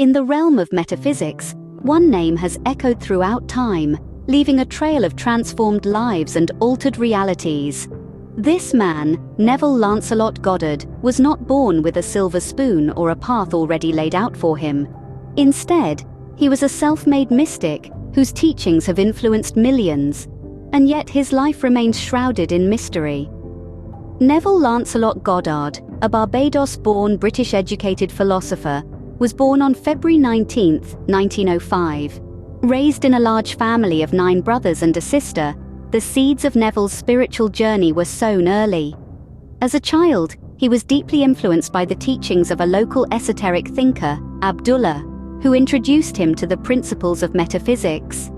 In the realm of metaphysics, one name has echoed throughout time, leaving a trail of transformed lives and altered realities. This man, Neville Lancelot Goddard, was not born with a silver spoon or a path already laid out for him. Instead, he was a self-made mystic whose teachings have influenced millions, and yet his life remains shrouded in mystery. Neville Lancelot Goddard, a Barbados-born British-educated philosopher, was born on February 19, 1905. Raised in a large family of 9 brothers and a sister, the seeds of Neville's spiritual journey were sown early. As a child, he was deeply influenced by the teachings of a local esoteric thinker, Abdullah, who introduced him to the principles of metaphysics.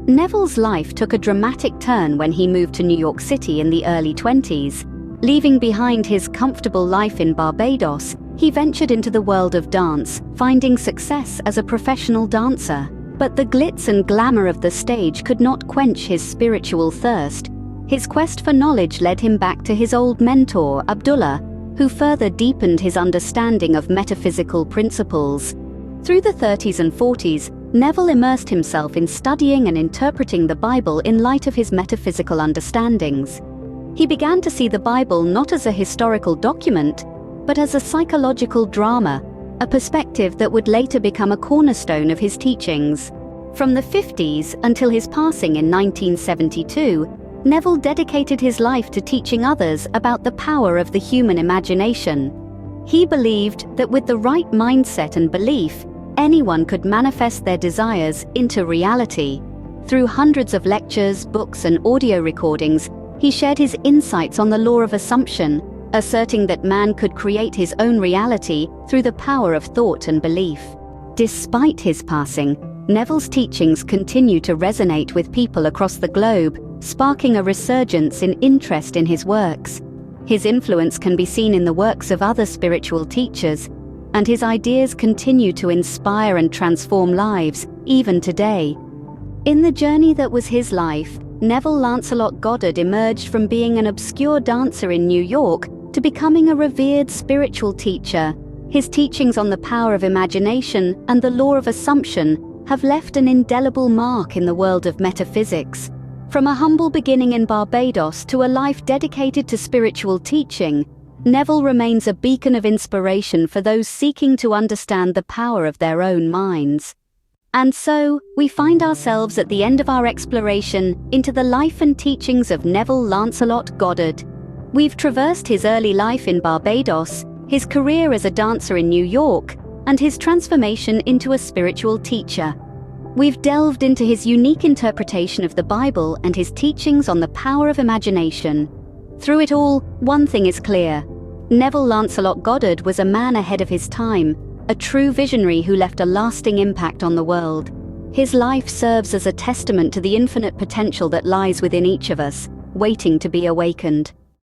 Neville's life took a dramatic turn when he moved to New York City in the early 20s. Leaving behind his comfortable life in Barbados, he ventured into the world of dance, finding success as a professional dancer. But the glitz and glamour of the stage could not quench his spiritual thirst. His quest for knowledge led him back to his old mentor, Abdullah, who further deepened his understanding of metaphysical principles. Through the 30s and 40s, Neville immersed himself in studying and interpreting the Bible in light of his metaphysical understandings. He began to see the Bible not as a historical document, but as a psychological drama, a perspective that would later become a cornerstone of his teachings. From the 50s until his passing in 1972, Neville dedicated his life to teaching others about the power of the human imagination. He believed that with the right mindset and belief, anyone could manifest their desires into reality. Through hundreds of lectures, books, and audio recordings, he shared his insights on the law of assumption, asserting that man could create his own reality through the power of thought and belief. Despite his passing, Neville's teachings continue to resonate with people across the globe, sparking a resurgence in interest in his works. His influence can be seen in the works of other spiritual teachers, and his ideas continue to inspire and transform lives, even today. In the journey that was his life, Neville Lancelot Goddard emerged from being an obscure dancer in New York to becoming a revered spiritual teacher. His teachings on the power of imagination and the law of assumption have left an indelible mark in the world of metaphysics. From a humble beginning in Barbados to a life dedicated to spiritual teaching, Neville remains a beacon of inspiration for those seeking to understand the power of their own minds. And so, we find ourselves at the end of our exploration into the life and teachings of Neville Lancelot Goddard. We've traversed his early life in Barbados, his career as a dancer in New York, and his transformation into a spiritual teacher. We've delved into his unique interpretation of the Bible and his teachings on the power of imagination. Through it all, one thing is clear. Neville Lancelot Goddard was a man ahead of his time, a true visionary who left a lasting impact on the world. His life serves as a testament to the infinite potential that lies within each of us, waiting to be awakened.